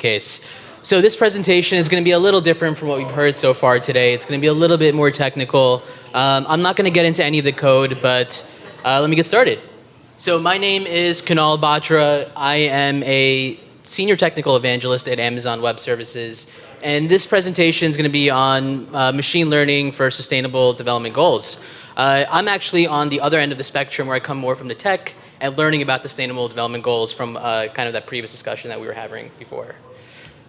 case. So this presentation is going to be a little different from what we've heard so far today. It's going to be a little bit more technical. I'm not going to get into any of the code, but let me get started. So my name is Kunal Batra. I am a senior technical evangelist at Amazon Web Services. And this presentation is going to be on machine learning for sustainable development goals. I'm actually on the other end of the spectrum where I come more from the tech and learning about the sustainable development goals from kind of that previous discussion that we were having before.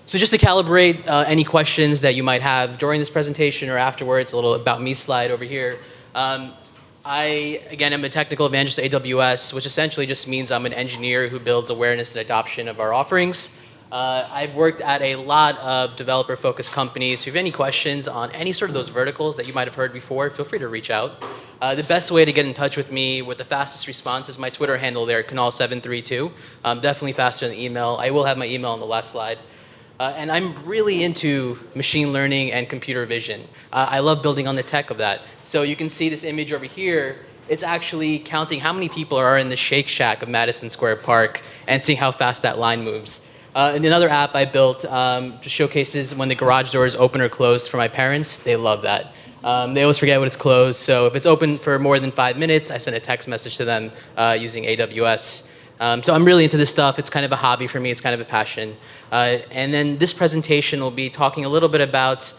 So just to calibrate any questions that you might have during this presentation or afterwards, a little about me slide over here. Again, I'm a technical evangelist at AWS, which essentially just means I'm an engineer who builds awareness and adoption of our offerings. I've worked at a lot of developer-focused companies. If you have any questions on any sort of those verticals that you might have heard before, feel free to reach out. The best way to get in touch with me with the fastest response is my Twitter handle there, Kunal732. Definitely faster than the email. I will have my email on the last slide. And I'm really into machine learning and computer vision. I love building on the tech of that. So you can see this image over here. It's actually counting how many people are in the Shake Shack of Madison Square Park and seeing how fast that line moves. And another app I built just showcases when the garage door is open or closed for my parents. They love that. They always forget when it's closed. So if it's open for more than 5 minutes, I send a text message to them using AWS. So I'm really into this stuff. It's kind of a hobby for me. It's kind of a passion. And then this presentation will be talking a little bit about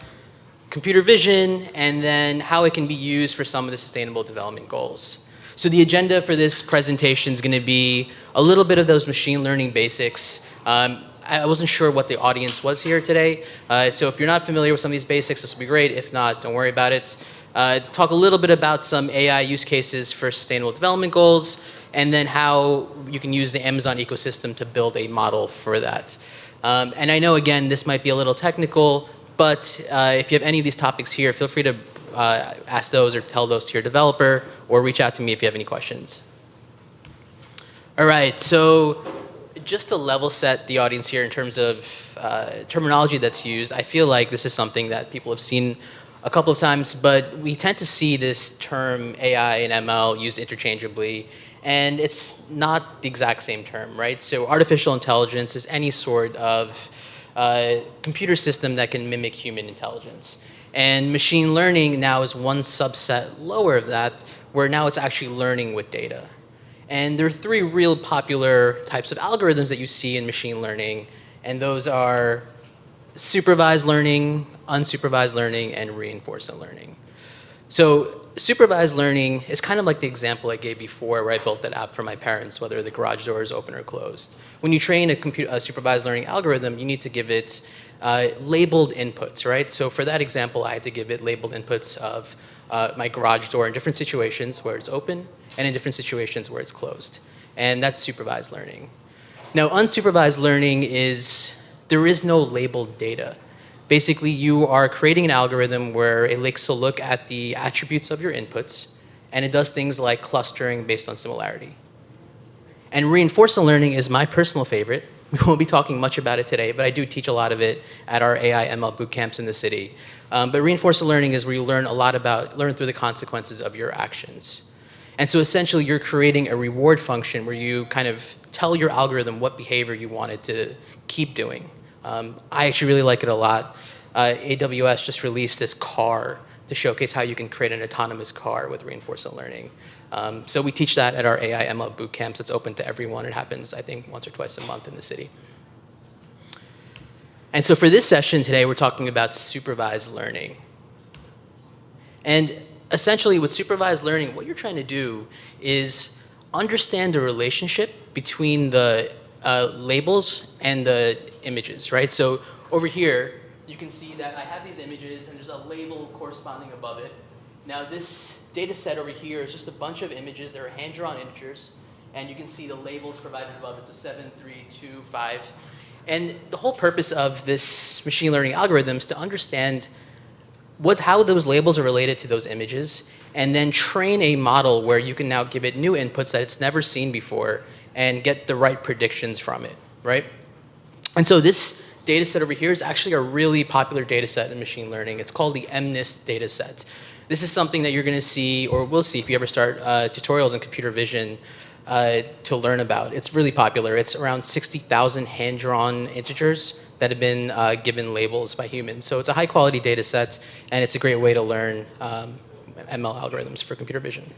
computer vision and then how it can be used for some of the sustainable development goals. So the agenda for this presentation is going to be a little bit of those machine learning basics. I wasn't sure what the audience was here today. So if you're not familiar with some of these basics, this will be great. If not, don't worry about it. Talk a little bit about some AI use cases for sustainable development goals, and then how you can use the Amazon ecosystem to build a model for that. And I know, again, this might be a little technical, but if you have any of these topics here, feel free to ask those or tell those to your developer, or reach out to me if you have any questions. All right, so just to level set the audience here in terms of terminology that's used, I feel like this is something that people have seen a couple of times, but we tend to see this term AI and ML used interchangeably, and it's not the exact same term, right? So artificial intelligence is any sort of computer system that can mimic human intelligence. And machine learning now is one subset lower of that, where now it's actually learning with data. And there are three real popular types of algorithms that you see in machine learning, and those are supervised learning, unsupervised learning, and reinforcement learning. So supervised learning is kind of like the example I gave before where I built that app for my parents, whether the garage door is open or closed. When you train a supervised learning algorithm, you need to give it labeled inputs, right? So for that example, I had to give it labeled inputs of my garage door in different situations where it's open and in different situations where it's closed. And that's supervised learning. Now, unsupervised learning is, there is no labeled data. Basically, you are creating an algorithm where it likes to look at the attributes of your inputs, and it does things like clustering based on similarity. And reinforcement learning is my personal favorite. We won't be talking much about it today, but I do teach a lot of it at our AI ML boot camps in the city. But reinforcement learning is where you learn a lot about, learn through the consequences of your actions. And so essentially, you're creating a reward function where you kind of tell your algorithm what behavior you want it to keep doing. I actually really like it a lot. AWS just released this car to showcase how you can create an autonomous car with reinforcement learning. So we teach that at our AI ML boot camps. It's open to everyone. It happens, I think, once or twice a month in the city. And so for this session today, we're talking about supervised learning. And essentially, with supervised learning, what you're trying to do is understand the relationship between the labels and the images, right? So over here, you can see that I have these images and there's a label corresponding above it. Now this data set over here is just a bunch of images that are hand-drawn integers, and you can see the labels provided above it, so 7, 3, 2, 5. And the whole purpose of this machine learning algorithm is to understand how those labels are related to those images, and then train a model where you can now give it new inputs that it's never seen before and get the right predictions from it, right? And so this data set over here is actually a really popular data set in machine learning. It's called the MNIST data set. This is something that you're going to see, or will see if you ever start tutorials in computer vision to learn about. It's really popular. It's around 60,000 hand-drawn integers that have been given labels by humans. So it's a high quality data set, and it's a great way to learn ML algorithms for computer vision.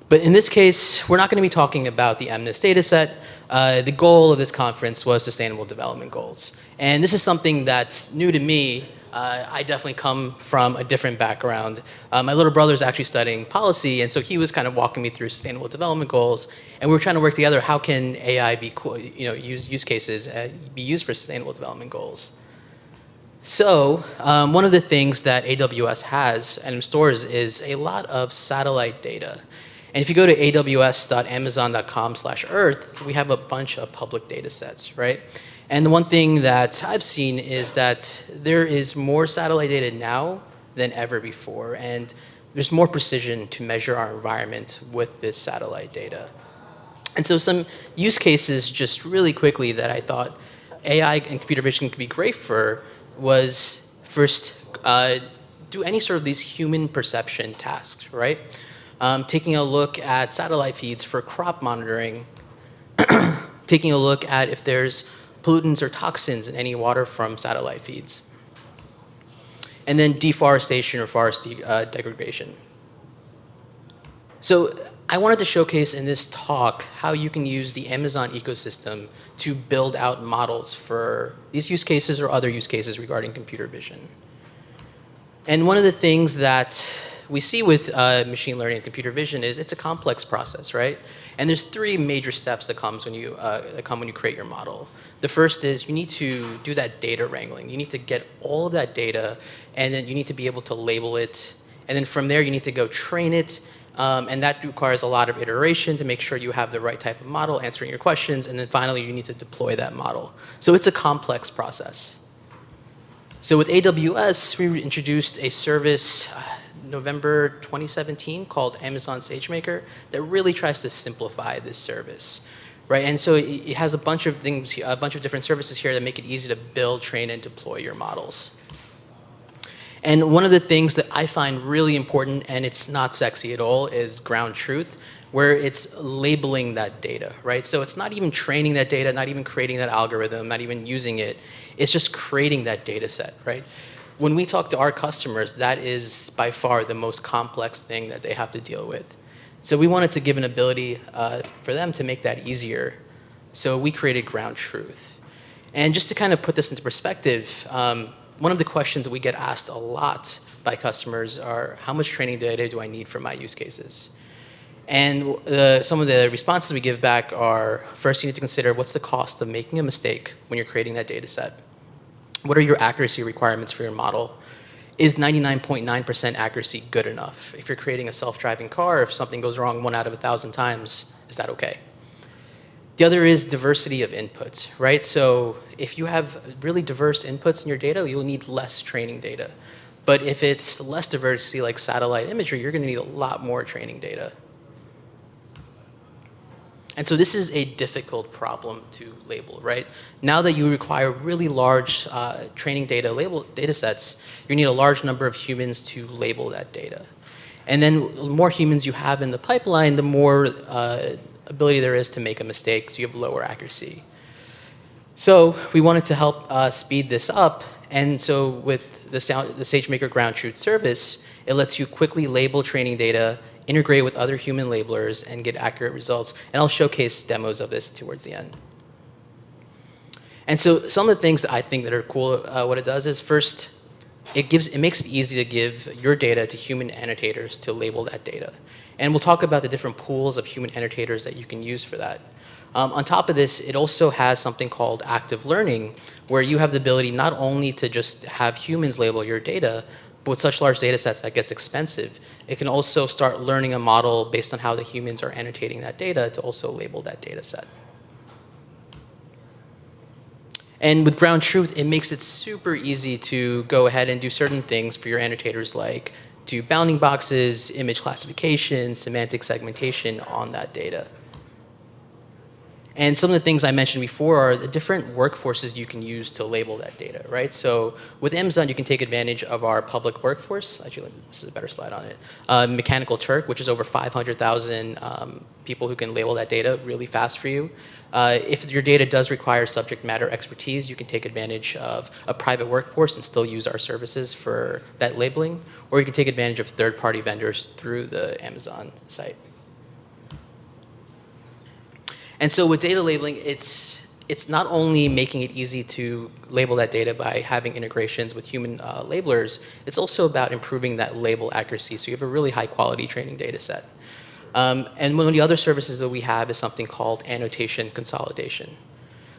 But in this case, we're not going to be talking about the MNIST data set. The goal of this conference was Sustainable Development Goals. And this is something that's new to me. I definitely come from a different background. My little brother's actually studying policy, and so he was kind of walking me through Sustainable Development Goals, and we were trying to work together, how can AI be, use cases be used for Sustainable Development Goals? So one of the things that AWS has and stores is a lot of satellite data. And if you go to aws.amazon.com/earth, we have a bunch of public data sets, right? And the one thing that I've seen is that there is more satellite data now than ever before, and there's more precision to measure our environment with this satellite data. And so some use cases just really quickly that I thought AI and computer vision could be great for was first, do any sort of these human perception tasks, right? Taking a look at satellite feeds for crop monitoring, taking a look at if there's pollutants or toxins in any water from satellite feeds, and then deforestation or forest degradation. So I wanted to showcase in this talk how you can use the Amazon ecosystem to build out models for these use cases or other use cases regarding computer vision. And one of the things that we see with machine learning and computer vision is it's a complex process, right? And there's three major steps that come when you create your model. The first is you need to do that data wrangling. You need to get all of that data, and then you need to be able to label it. And then from there, you need to go train it. And that requires a lot of iteration to make sure you have the right type of model answering your questions. And then finally, you need to deploy that model. So it's a complex process. So with AWS, we introduced a service November 2017 called Amazon SageMaker that really tries to simplify this service, right? And so it has a bunch of things, a bunch of different services here that make it easy to build, train, and deploy your models. And one of the things that I find really important, and it's not sexy at all, is ground truth, where it's labeling that data, right? So it's not even training that data, not even creating that algorithm, not even using it. It's just creating that data set, right? When we talk to our customers, that is by far the most complex thing that they have to deal with. So we wanted to give an ability for them to make that easier. So we created ground truth. And just to kind of put this into perspective, one of the questions that we get asked a lot by customers are, how much training data do I need for my use cases? And some of the responses we give back are, first you need to consider what's the cost of making a mistake when you're creating that data set. What are your accuracy requirements for your model? Is 99.9% accuracy good enough? If you're creating a self-driving car, if something goes wrong 1 out of 1,000 times, is that okay? The other is diversity of inputs, right? So if you have really diverse inputs in your data, you'll need less training data. But if it's less diversity, like satellite imagery, you're going to need a lot more training data. And so this is a difficult problem to label, right? Now that you require really large training data sets, you need a large number of humans to label that data. And then the more humans you have in the pipeline, the more ability there is to make a mistake, so you have lower accuracy. So we wanted to help speed this up, and so with the SageMaker Ground Truth service, it lets you quickly label training data, integrate with other human labelers, and get accurate results. And I'll showcase demos of this towards the end. And so some of the things that I think that are cool, what it does is first, it makes it easy to give your data to human annotators to label that data. And we'll talk about the different pools of human annotators that you can use for that. On top of this, it also has something called active learning, where you have the ability not only to just have humans label your data, but with such large data sets that gets expensive, it can also start learning a model based on how the humans are annotating that data to also label that data set. And with ground truth, it makes it super easy to go ahead and do certain things for your annotators, like do bounding boxes, image classification, semantic segmentation on that data. And some of the things I mentioned before are the different workforces you can use to label that data, right? So with Amazon, you can take advantage of our public workforce. Actually, this is a better slide on it. Mechanical Turk, which is over 500,000 people who can label that data really fast for you. If your data does require subject matter expertise, you can take advantage of a private workforce and still use our services for that labeling. Or you can take advantage of third-party vendors through the Amazon site. And so with data labeling, it's not only making it easy to label that data by having integrations with human labelers, it's also about improving that label accuracy so you have a really high quality training data set. And one of the other services that we have is something called annotation consolidation.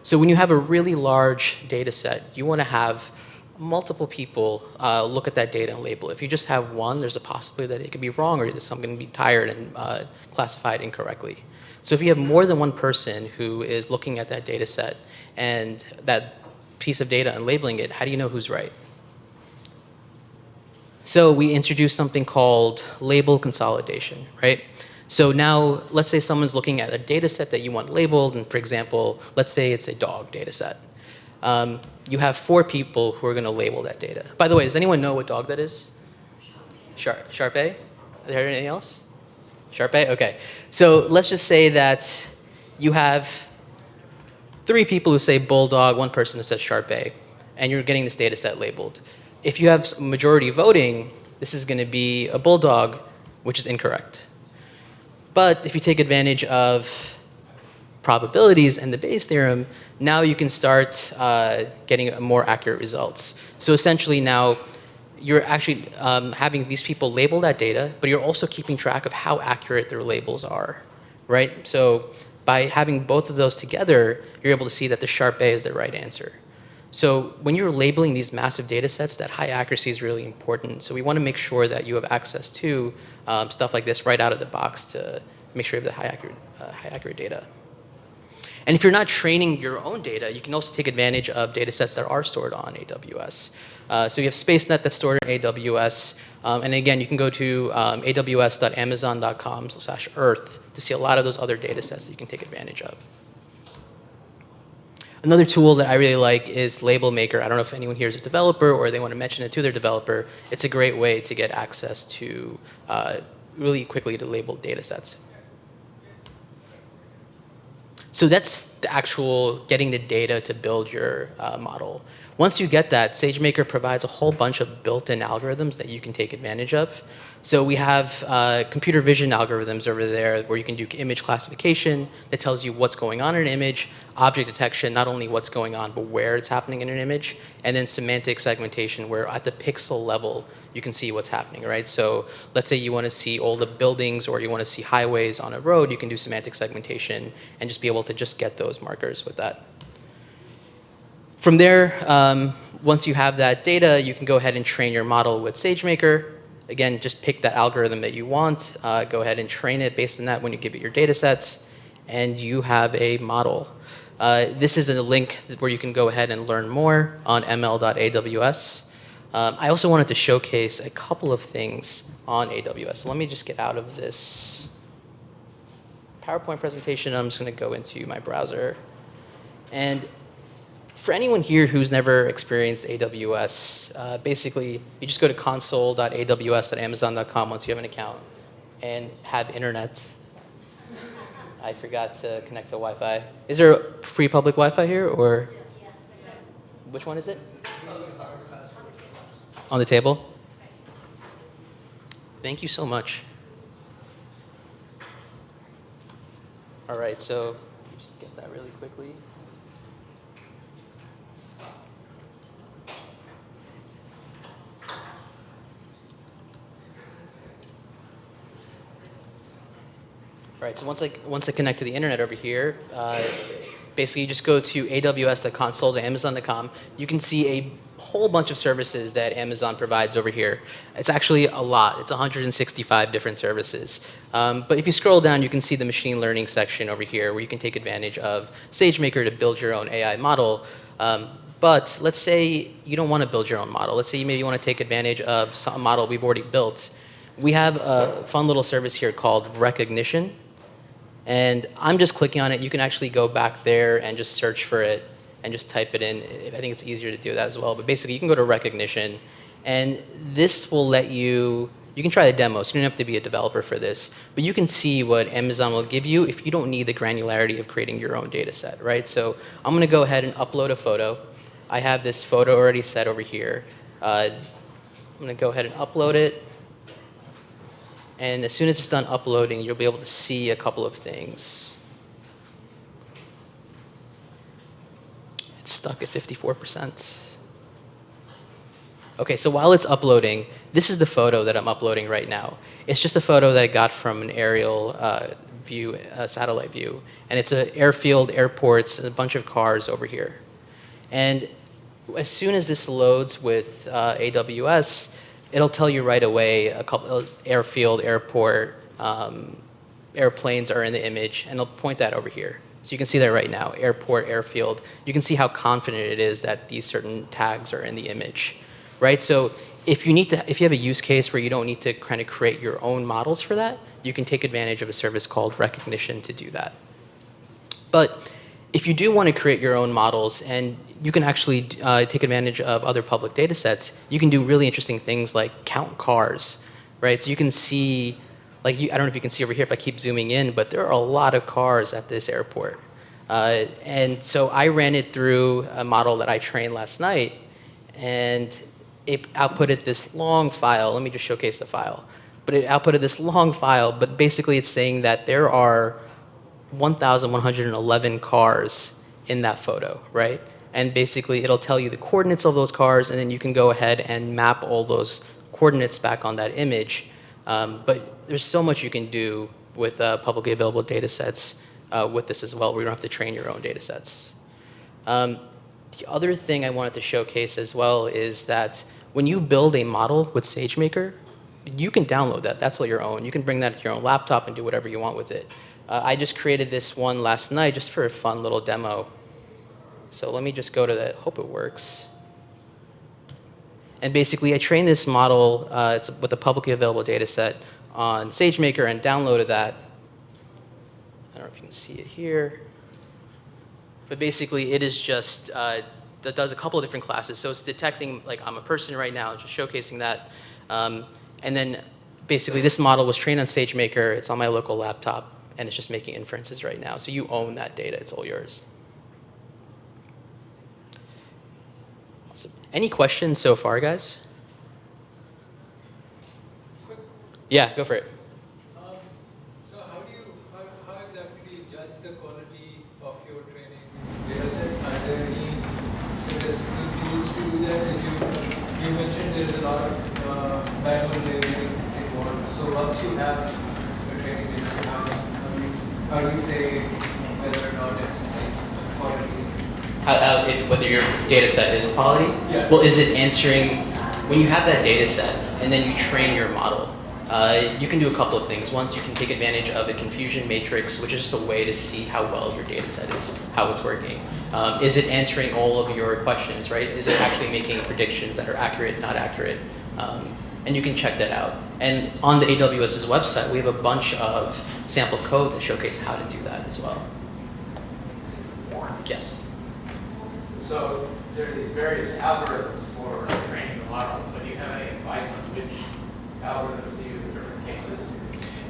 So when you have a really large data set, you want to have multiple people look at that data and label it. If you just have one, there's a possibility that it could be wrong or that something can be tired and classified incorrectly. So if you have more than one person who is looking at that data set and that piece of data and labeling it, how do you know who's right? So we introduced something called label consolidation, right? So now let's say someone's looking at a data set that you want labeled, and for example, let's say it's a dog data set. You have 4 people who are going to label that data. By the way, does anyone know what dog that is? Sharpei? Are there anything else? Sharpei? Okay. So let's just say that you have 3 people who say bulldog, 1 person who says Sharpei, and you're getting this data set labeled. If you have majority voting, this is going to be a bulldog, which is incorrect. But if you take advantage of probabilities and the Bayes theorem, now you can start getting more accurate results. So essentially now, you're actually having these people label that data, but you're also keeping track of how accurate their labels are, right? So by having both of those together, you're able to see that the Sharpei is the right answer. So when you're labeling these massive data sets, that high accuracy is really important. So we want to make sure that you have access to stuff like this right out of the box to make sure you have the high accurate data. And if you're not training your own data, you can also take advantage of data sets that are stored on AWS. So you have SpaceNet that's stored in AWS. And again, you can go to aws.amazon.com/earth to see a lot of those other data sets that you can take advantage of. Another tool that I really like is Label Maker. I don't know if anyone here is a developer or they want to mention it to their developer. It's a great way to get access to really quickly to label data sets. So that's the actual getting the data to build your model. Once you get that, SageMaker provides a whole bunch of built-in algorithms that you can take advantage of. So we have computer vision algorithms over there where you can do image classification that tells you what's going on in an image, object detection, not only what's going on, but where it's happening in an image, and then semantic segmentation where at the pixel level, you can see what's happening, right? So let's say you want to see all the buildings or you want to see highways on a road, you can do semantic segmentation and just be able to just get those markers with that. From there, once you have that data, you can go ahead and train your model with SageMaker. Again, just pick that algorithm that you want, go ahead and train it based on that when you give it your data sets, and you have a model. This is a link where you can go ahead and learn more on ml.aws. I also wanted to showcase a couple of things on AWS. So let me just get out of this PowerPoint presentation. I'm just going to go into my browser. And for anyone here who's never experienced AWS, basically, you just go to console.aws.amazon.com once you have an account and have internet. I forgot to connect to Wi-Fi. Is there a free public Wi-Fi here, or which one is it? On the table? Thank you so much. All right, so just get that really quickly. All right, so once I connect to the internet over here, basically you just go to aws.console.amazon.com. You can see a whole bunch of services that Amazon provides over here. It's actually a lot. It's 165 different services. But if you scroll down, you can see the machine learning section over here where you can take advantage of SageMaker to build your own AI model. But let's say you don't want to build your own model. Let's say you maybe want to take advantage of some model we've already built. We have a fun little service here called Recognition. And I'm just clicking on it. You can actually go back there and just search for it and just type it in. I think it's easier to do that as well. But basically, you can go to recognition, and this will let you, you can try the demo, so you don't have to be a developer for this, but you can see what Amazon will give you if you don't need the granularity of creating your own data set, right? So I'm gonna go ahead and upload a photo. I have this photo already set over here. I'm gonna go ahead and upload it. And as soon as it's done uploading, you'll be able to see a couple of things. It's stuck at 54%. Okay, so while it's uploading, this is the photo that I'm uploading right now. It's just a photo that I got from an aerial view, satellite view. And it's an airfield, airports, and a bunch of cars over here. And as soon as this loads with AWS, it'll tell you right away a couple of airfield, airport, airplanes are in the image, and it'll point that over here. So you can see that right now, airport, airfield. You can see how confident it is that these certain tags are in the image, right? So if you have a use case where you don't need to kind of create your own models for that, you can take advantage of a service called Recognition to do that. But if you do want to create your own models, and you can actually take advantage of other public data sets, you can do really interesting things like count cars, right? So you can see, like I don't know if you can see over here if I keep zooming in, but there are a lot of cars at this airport. And so I ran it through a model that I trained last night, and it outputted this long file. Let me just showcase the file. But it outputted this long file, but basically it's saying that there are 1,111 cars in that photo, right? And basically it'll tell you the coordinates of those cars, and then you can go ahead and map all those coordinates back on that image. But there's so much you can do with publicly available data sets with this as well, where you don't have to train your own data sets. The other thing I wanted to showcase as well is that when you build a model with SageMaker, you can download that. That's all your own. You can bring that to your own laptop and do whatever you want with it. I just created this one last night just for a fun little demo. So let me just go to that. Hope it works. And basically, I trained this model it's with a publicly available data set on SageMaker and downloaded that. I don't know if you can see it here. But basically, it is just, that does a couple of different classes. So it's detecting, like, I'm a person right now, just showcasing that. And then basically, this model was trained on SageMaker. It's on my local laptop, and it's just making inferences right now. So you own that data. It's all yours. Awesome. Any questions so far, guys? Yeah, go for it. So how exactly do you judge the quality of your training data set? Are there any statistical tools to do that? You mentioned there's a lot of manual labeling involved. So once you have the training data set, how do you say whether or not it's quality? Whether your data set is quality? Yeah. Well, is it answering, when you have that data set and then you train your model, you can do a couple of things. Once, you can take advantage of a confusion matrix, which is just a way to see how well your data set is, how it's working. Is it answering all of your questions, right? Is it actually making predictions that are accurate, not accurate? And you can check that out. And on the AWS's website, we have a bunch of sample code that showcase how to do that as well. Yes? So there are these various algorithms for training the models. So do you have any advice on which algorithms to use in different cases?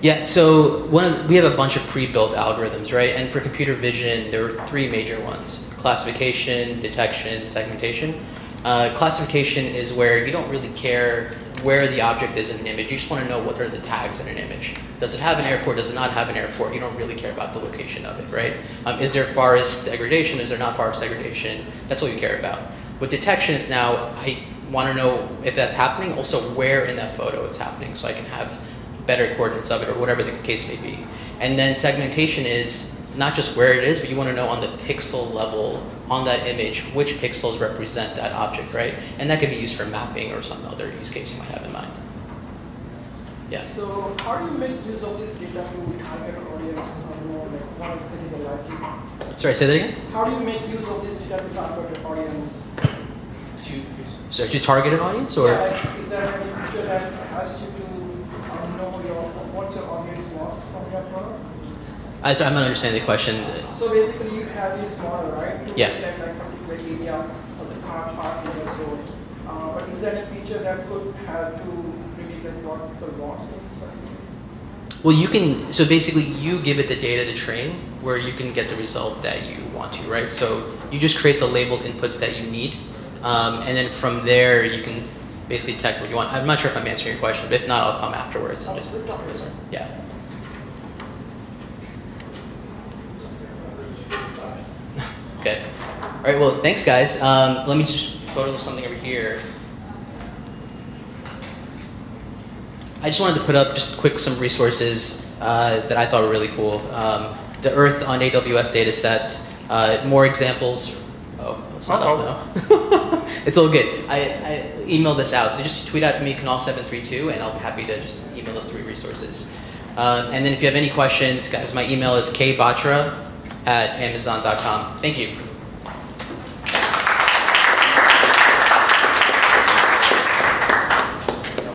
Yeah, so we have a bunch of pre-built algorithms, right? And for computer vision, there were three major ones: classification, detection, segmentation. Classification is where you don't really care where the object is in an image. You just want to know what are the tags in an image. Does it have an airport? Does it not have an airport? You don't really care about the location of it, right? Is there forest degradation? Is there not forest degradation? That's all you care about. With detection, it's now, I want to know if that's happening, also where in that photo it's happening, so I can have better coordinates of it, or whatever the case may be. And then segmentation is not just where it is, but you want to know on the pixel level on that image which pixels represent that object, right? And that could be used for mapping or some other use case you might have in mind. Yeah. So how do you make use of this data to target an audience or more like what exactly they like? Sorry, say that again? How do you make use of this data to target an audience? To target an audience, or? Yeah, is there any feature that helps you to know what your audience wants from your product? So I'm not understanding the question. So basically, you have this model, right? To Yeah. detect like particular area of the car parking or so. But is there any feature that could help to predict like what people want in certain ways? Well, you can, so basically you give it the data to train where you can get the result that you want to, right? So you just create the labeled inputs that you need. And then from there, you can basically detect what you want. I'm not sure if I'm answering your question, but if not, I'll come afterwards and just, yeah. Okay. All right, well, thanks guys. Let me just go to something over here. I just wanted to put up just quick some resources that I thought were really cool. The Earth on AWS data set, more examples. Oh, it's not up now. It's all good. I emailed this out, so just tweet out to me, Kunal732, and I'll be happy to just email those 3 resources. And then if you have any questions, guys, my email is kbatra@amazon.com. Thank you.